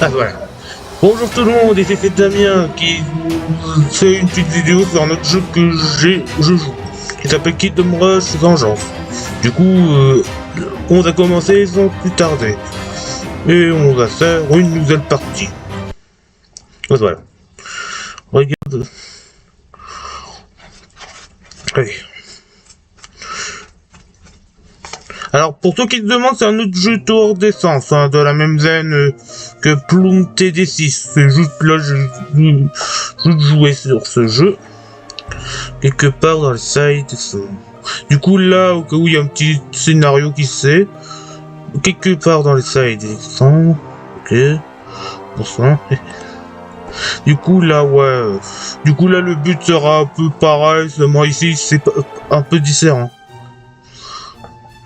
Ah voilà. Bonjour tout le monde, et c'est Damien qui fait une petite vidéo sur un autre jeu que je joue, qui s'appelle Kingdom Rush Vengeance. Du coup, on va commencer sans plus tarder. Et on va faire une nouvelle partie. Voilà. Regarde. Allez. Alors, pour ceux qui se demandent, c'est un autre jeu tour d'essence, hein, de la même veine que Plum TD6. C'est juste là, je jouais sur ce jeu. Quelque part dans le side. Du coup, là, au cas où il y a un petit scénario qui se fait. Quelque part dans le side. Ok. Pour ça. Du coup, là, ouais. Du coup, là, le but sera un peu pareil. Seulement ici, c'est un peu différent.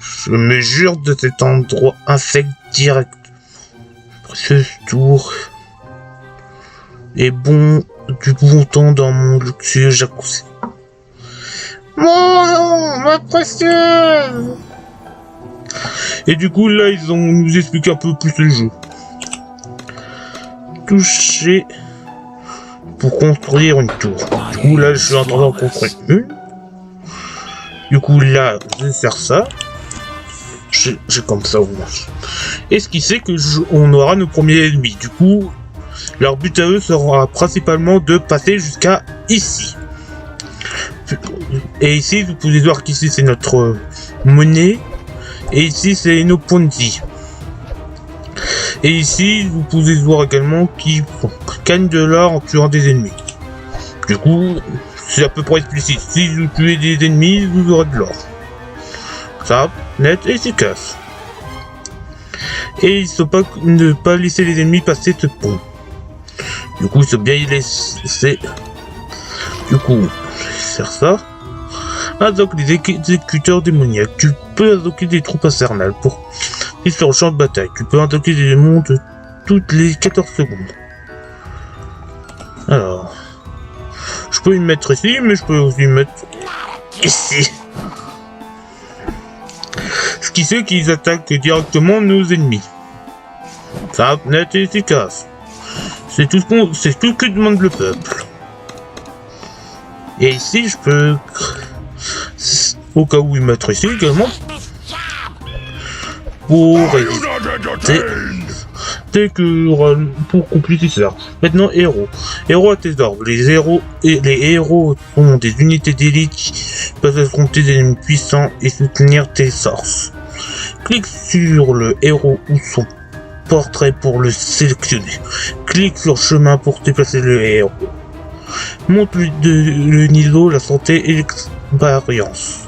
Je me jure de cet endroit infect direct. Ce tour est bon du bon temps dans mon luxueux jacuzzi. Mon ma précieuse. Et du coup là ils nous expliquent un peu plus le jeu. Toucher pour construire une tour. Du coup là je suis en train d'en construire une. Du coup là je vais faire ça. J'ai comme ça au moins. Et ce qui fait que on aura nos premiers ennemis. Du coup, leur but à eux sera principalement de passer jusqu'à ici. Et ici, vous pouvez voir qu'ici c'est notre monnaie. Et ici c'est nos points de vie. Et ici, vous pouvez voir également qu'ils gagnent de l'or en tuant des ennemis. Du coup, c'est à peu près explicite. Si vous tuez des ennemis, vous aurez de l'or. Ça, net et efficace. Et il faut pas ne pas laisser les ennemis passer ce pont. Du coup, il faut bien y laisser. Du coup, faire ça. Attaque les exécuteurs démoniaques. Tu peux attaquer des troupes infernales pour ils sur le champ de bataille. Tu peux attaquer des démons de toutes les 14 secondes. Alors, je peux y mettre ici, mais je peux aussi y mettre ici. Ce qui fait qu'ils attaquent directement nos ennemis. Ça, net et efficace. C'est tout ce que demande le peuple. Et ici, je peux, au cas où y mettre ici également, pour éviter pour compliquer ça. Maintenant, héros. Héros à tes ordres. Les héros sont des unités d'élite qui peuvent affronter des ennemis puissants et soutenir tes forces. Clique sur le héros ou son portrait pour le sélectionner. Clique sur chemin pour déplacer le héros. Monte le niveau, la santé et l'expérience.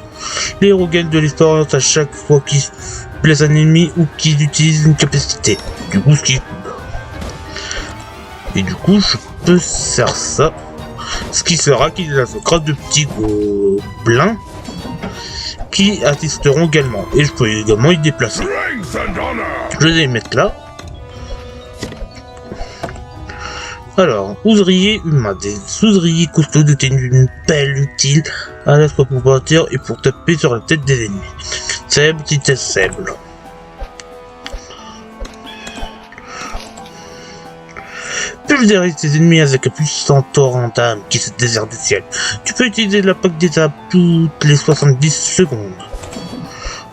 Les héros gagnent de l'expérience à chaque fois qu'ils blessent un ennemi ou qu'ils utilisent une capacité. Du coup, ce qui est cool. Et du coup, je peux faire ça. Ce qui sera qu'il attaquera de petits gobelins qui assisteront également. Et je peux également y déplacer. Je vais les mettre là. Alors, ouvrier humain. Des ouvriers costauds dotés d'une pelle utile à la fois pour bâtir et pour taper sur la tête des ennemis. Faible, vitesse faible. Pulvérise tes ennemis avec un puissant torrent d'âme qui se désert du ciel. Tu peux utiliser la PAC des âmes toutes les 70 secondes.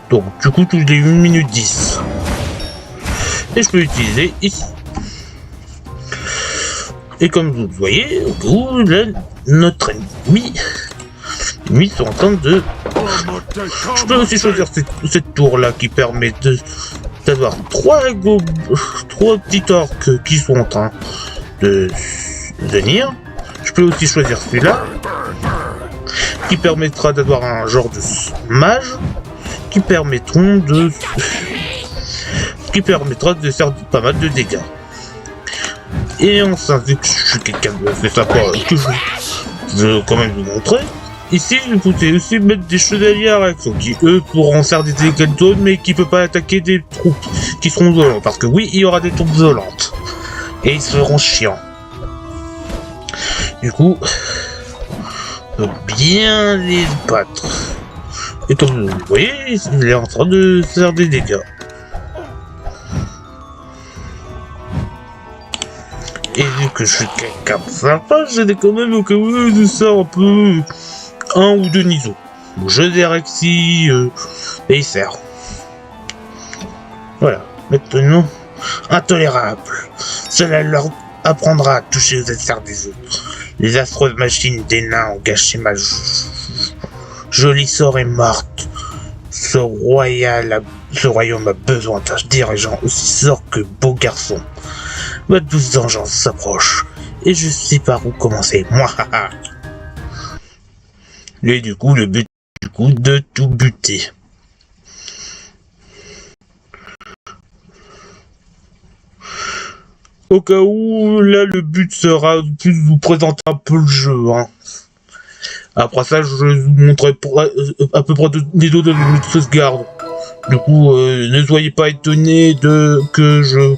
Donc, du coup, toutes les 1 minute 10. Et je peux l'utiliser ici. Et comme vous le voyez, au cas où, là, notre ennemi, les ennemis sont en train de... Je peux aussi choisir cette tour-là qui permet d'avoir trois petits orques qui sont en train de venir. Je peux aussi choisir celui-là, qui permettra d'avoir un genre de mage, qui permettra de faire pas mal de dégâts. Et enfin, vu que je suis quelqu'un de sympa, que je veux quand même vous montrer, ici vous pouvez aussi mettre des chevaliers à réaction, qui eux pourront faire des dégâts de zone, mais qui ne peuvent pas attaquer des troupes qui seront violentes, parce que oui, il y aura des troupes violentes. Et ils seront chiants. Du coup, on peut bien les battre. Et comme vous voyez, il est en train de faire des dégâts. Et vu que je suis quelqu'un de sympa, j'ai quand même au cas où je sors un peu un ou deux niveaux. Je Rexy et il sert. Voilà, maintenant, intolérable. Cela leur apprendra à toucher aux adversaires des autres. Les affreuses machines des nains ont gâché ma jolie sort est morte. Ce royaume a besoin d'un dirigeant aussi sort que beau garçon. Ma douce vengeance s'approche, et je sais par où commencer. Moi, et du coup, le but de tout buter. Au cas où, là, le but sera de vous présenter un peu le jeu. Hein. Après ça, je vous montrerai à peu près les deux de sauvegarde. Du coup, ne soyez pas étonnés que je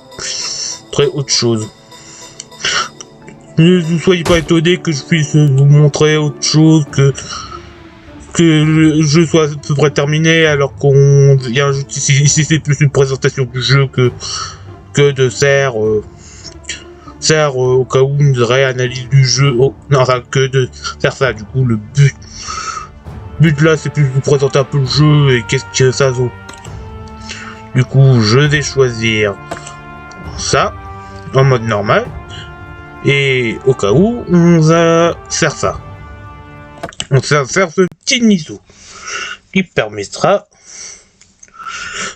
ferai autre chose. Ne vous soyez pas étonnés que je puisse vous montrer autre chose, que le jeu soit à peu près terminé, alors qu'on y a un jeu ici c'est plus une présentation du jeu que de sert au cas où une vraie analyse du jeu, enfin que de faire ça. Du coup, le but là, c'est plus de vous présenter un peu le jeu et qu'est-ce que ça vaut. Du coup, je vais choisir ça en mode normal et au cas où on va faire ça. On va faire ce petit nisso qui permettra.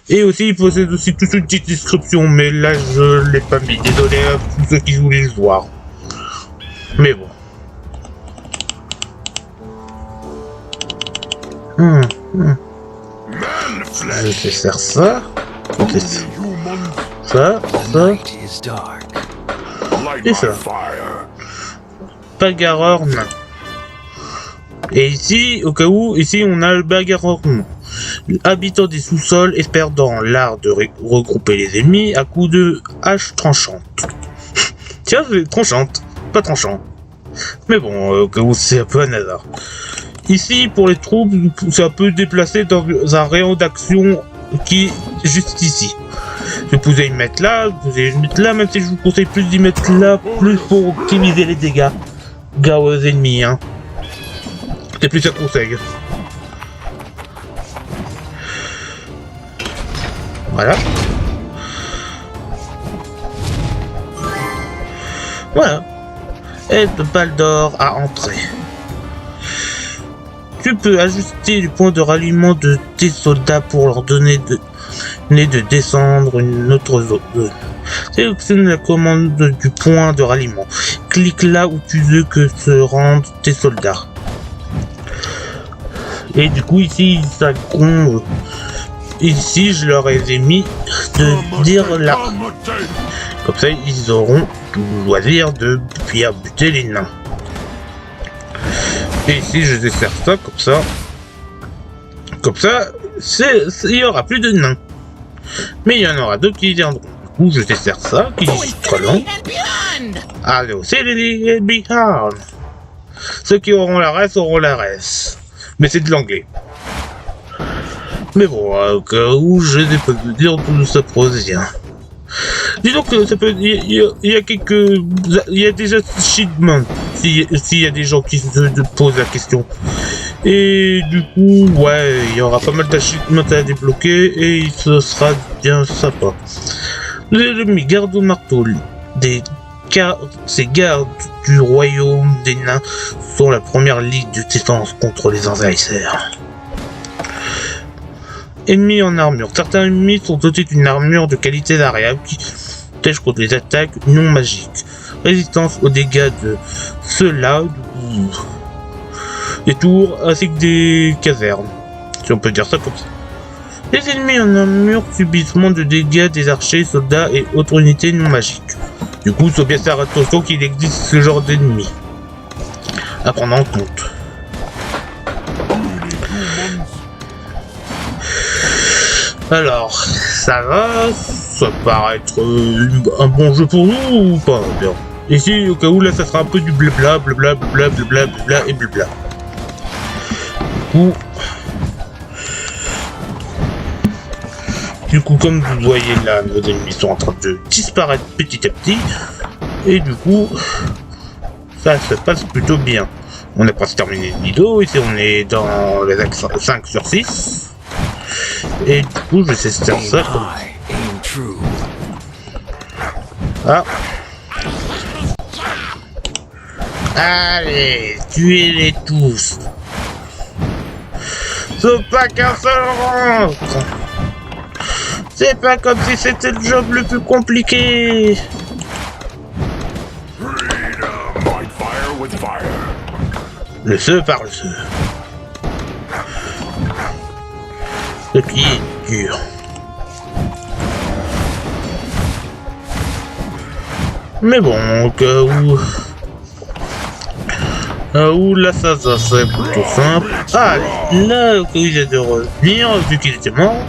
Et aussi, il possède aussi toute une petite description, mais là je l'ai pas mis. Désolé à tous ceux qui voulaient le voir. Mais bon. Je vais faire ça. Ça. Et ça. Bagarreur nain. Et ici, au cas où, ici on a le bagarreur nain. Habitant des sous-sols, espère dans l'art de regrouper les ennemis à coups de hache tranchante. Tiens, c'est tranchante, pas tranchant. Mais bon, au cas où c'est un peu un hasard. Ici, pour les troupes, c'est un peu déplacé dans un rayon d'action qui est juste ici. Vous pouvez y mettre là, vous pouvez y mettre là, même si je vous conseille plus d'y mettre là, plus pour optimiser les dégâts aux ennemis. Hein. C'est plus un conseil. Voilà. Voilà. Aide Baldor à entrer. Tu peux ajuster le point de ralliement de tes soldats pour leur donner de descendre une autre zone. Sélectionne la commande du point de ralliement. Clique là où tu veux que se rendent tes soldats. Et du coup ici ça compte. Ici je leur ai mis de dire là. Comme ça ils auront tout loisir de puis à buter les nains. Et ici je vais faire ça comme ça. Comme ça, il y aura plus de nains. Mais il y en aura d'autres qui viendront. Du coup je vais faire ça, qui est très long. Allez, c'est les behind. Ceux qui auront la reste auront la reste. Mais c'est de l'anglais. Mais bon, au cas où je n'ai pas de dire tout ça provient. Disons que ça peut. Il y a déjà achievements s'il y a des gens qui se posent la question. Et du coup, ouais, il y aura pas mal d'achievements à débloquer et ce sera bien sympa. Les ennemis gardes au marteau, ces gardes du royaume des nains sont la première ligue de défense contre les envahisseurs. Ennemis en armure. Certains ennemis sont dotés d'une armure de qualité variable qui protège contre les attaques non magiques. Résistance aux dégâts de ceux-là, des tours ainsi que des casernes. Si on peut dire ça comme ça. Les ennemis en armure subissent moins de dégâts des archers, soldats et autres unités non magiques. Du coup, il faut bien faire attention qu'il existe ce genre d'ennemis à prendre en compte. Alors, ça va paraître un bon jeu pour nous ou pas bien. Ici, au cas où, là, ça sera un peu du blabla, et blabla. Du coup, comme vous voyez là, nos ennemis sont en train de disparaître petit à petit. Et du coup, ça se passe plutôt bien. On a presque terminé le nido, ici on est dans les axes 5 sur 6. Et du coup, je vais essayer de faire ça comme... Ah. Allez, tuez-les tous. Sauf pas qu'un seul rentre. C'est pas comme si c'était le job le plus compliqué. Le feu par le feu. Ce qui est dur. Mais bon, au cas où là ça serait plutôt simple. Ah, là, au cas où il a de revenir, vu qu'il était mort.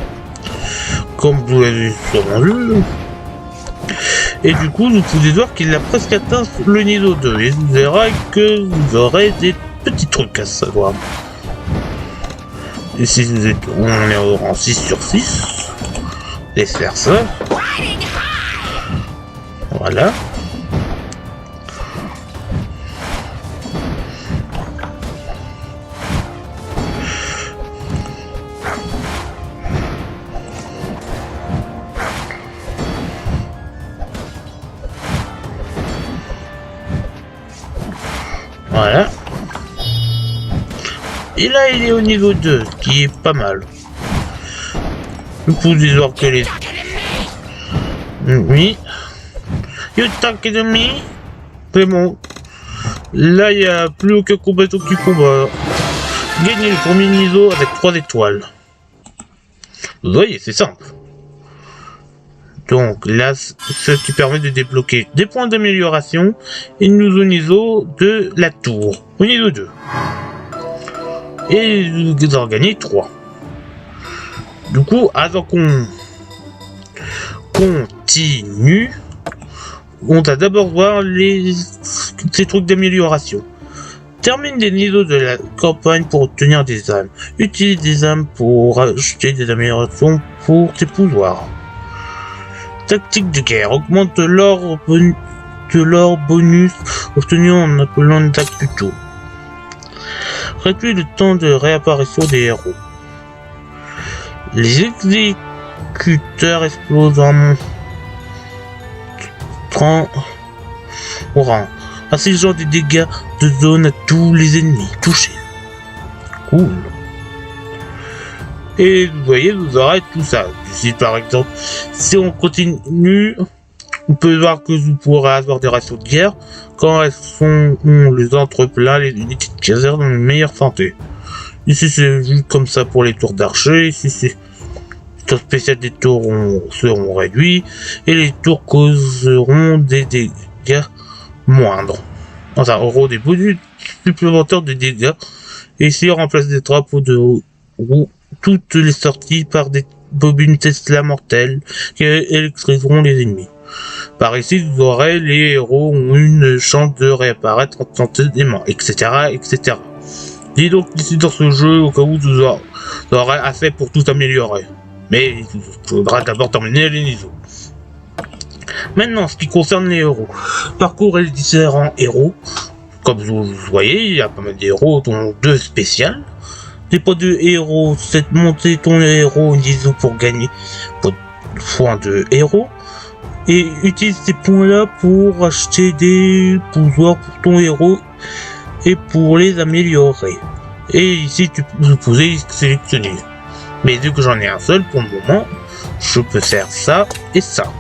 Comme vous l'avez sûrement vu. Et du coup, vous pouvez voir qu'il a presque atteint le niveau 2. Et vous verrez que vous aurez des petits trucs à savoir. Et si vous êtes, on est en 6 sur 6. Laisse faire ça. Voilà. Voilà. Et là, il est au niveau 2, qui est pas mal. Vous pouvez voir que les... Oui. You talk enemy. C'est bon. Là, il n'y a plus aucun combattant qui combat. Gagnez le premier niveau avec 3 étoiles. Vous voyez, c'est simple. Donc là, ce qui permet de débloquer des points d'amélioration et nous au niveau de la tour, au niveau 2. Et vous en gagnez 3. Du coup, avant qu'on continue, on va d'abord voir ces trucs d'amélioration. Termine des niveaux de la campagne pour obtenir des âmes. Utilise des âmes pour acheter des améliorations pour tes pouvoirs. Tactique de guerre. Augmente l'or bonus obtenu en appelant une attaque plus tôt. Réduit le temps de réapparition des héros. Les exécuteurs explosent en rang, infligeant des dégâts de zone à tous les ennemis touchés. Cool. Et vous voyez, vous aurez tout ça. Ici, par exemple, si on continue, on peut voir que vous pourrez avoir des ratios de guerre quand elles sont les entreplats, les unités de caserne dans une meilleure santé. Ici, c'est vu comme ça pour les tours d'archer. Ici, c'est tours spécial des tours seront réduits et les tours causeront des dégâts moindres. Enfin, auront des bonus supplémentaires de dégâts. Et ici, on remplace des drapeaux de roue toutes les sorties par des bobines Tesla mortelles qui électriseront les ennemis. Par ici, vous aurez les héros ont une chance de réapparaître instantanément, etc., etc. Dis donc ici dans ce jeu au cas où vous aurez assez pour tout améliorer. Mais il faudra d'abord terminer les niveaux. Maintenant, ce qui concerne les héros. Parcourez les différents héros. Comme vous voyez, il y a pas mal d'héros, dont 2 spéciales. Des points de héros, c'est monter ton héros au niveau pour gagner points de héros. Et utilise ces points-là pour acheter des pouvoirs pour ton héros et pour les améliorer. Et ici, vous pouvez sélectionner. Mais vu que j'en ai un seul pour le moment, je peux faire ça et ça.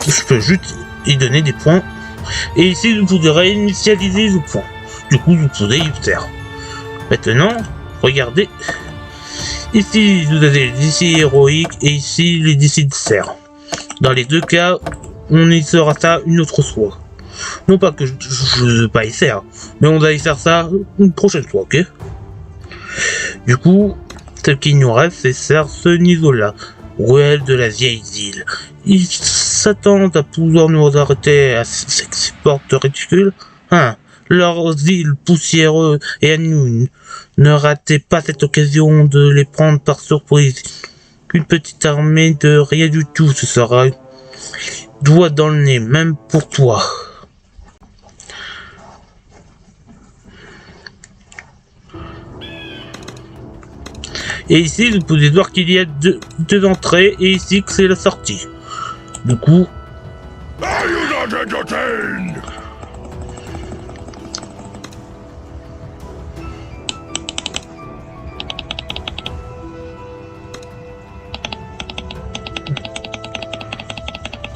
Je peux juste y donner des points. Et ici, vous pourrez initialiser vos points. Du coup, vous pouvez y faire. Maintenant, regardez. Ici, vous avez les DC héroïques et ici, les DC de serre. Dans les deux cas, on y fera ça une autre fois. Non pas que je ne veux pas y faire, mais on va y faire ça une prochaine fois, ok? Du coup, ce qu'il nous reste, c'est faire ce niveau-là. Ruelle de la vieille île. Ils s'attendent à pouvoir nous arrêter à ces portes ridicules. Hein, leurs îles poussiéreuses et à nous. Ne ratez pas cette occasion de les prendre par surprise. Une petite armée de rien du tout, ce sera doigt dans le nez, même pour toi. Et ici, vous pouvez voir qu'il y a deux entrées, et ici que c'est la sortie. Du coup...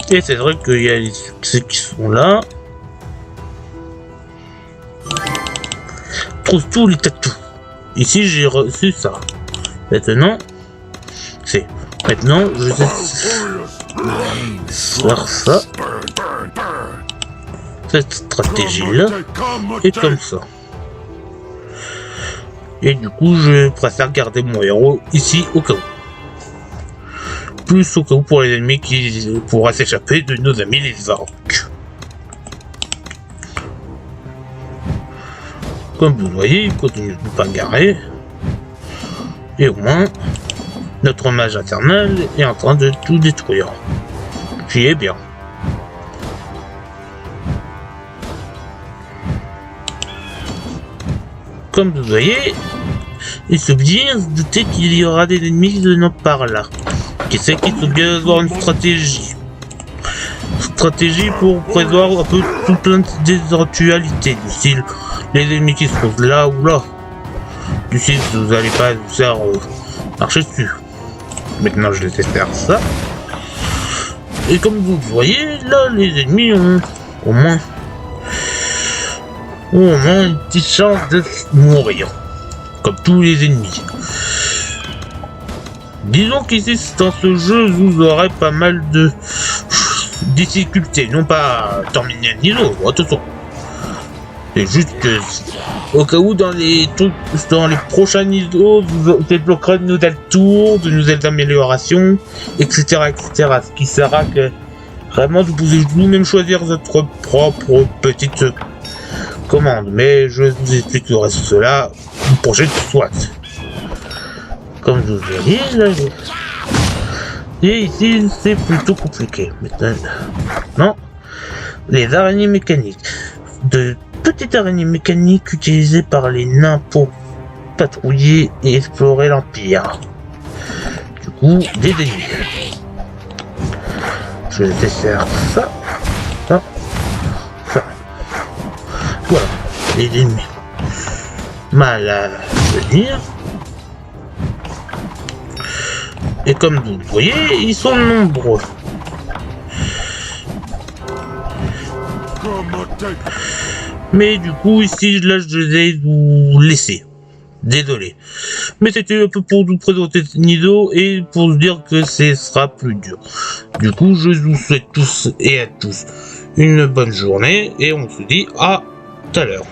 Et c'est vrai qu'il y a les succès qui sont là. Trouve tous les tatous. Ici, j'ai reçu ça. Maintenant, je sais faire ça. Cette stratégie-là est comme ça. Et du coup, je préfère garder mon héros ici au cas où. Plus au cas où pour les ennemis qui pourraient s'échapper de nos amis les Varrock. Comme vous voyez, il continue de pas garer. Et au moins, notre mage infernal est en train de tout détruire. Qui est bien. Comme vous voyez, il faut bien se douter qu'il y aura des ennemis venant par là. Qui sait qu'il faut bien avoir une stratégie. Stratégie pour prévoir un peu tout plein d'éventualités du style les ennemis qui se trouvent là ou là. Du style vous n'allez pas vous faire marcher dessus. Maintenant je laisse faire ça. Et comme vous voyez, là les ennemis ont au moins une petite chance de mourir. Comme tous les ennemis. Disons qu'ici, dans ce jeu, vous aurez pas mal de difficultés. Non pas terminer un niveau, attention. C'est juste que, au cas où, dans les prochains niveaux, vous débloquerez de nouvelles tours, de nouvelles améliorations, etc., etc. Ce qui sera que, vraiment, vous pouvez vous-même choisir votre propre petite commande. Mais je vous expliquerai cela une prochaine fois. Comme vous voyez, là, et ici, c'est plutôt compliqué. Maintenant, les araignées mécaniques. De petites araignées mécaniques utilisées par les nains pour patrouiller et explorer l'Empire. Du coup, des ennemis. Je vais faire ça. Ça. Ça. Voilà, les ennemis. Mal à venir. Et comme vous voyez, ils sont nombreux. Mais du coup, ici, là, je vais vous laisser. Désolé. Mais c'était un peu pour vous présenter Nido et pour vous dire que ce sera plus dur. Du coup, je vous souhaite tous et à tous une bonne journée et on se dit à tout à l'heure.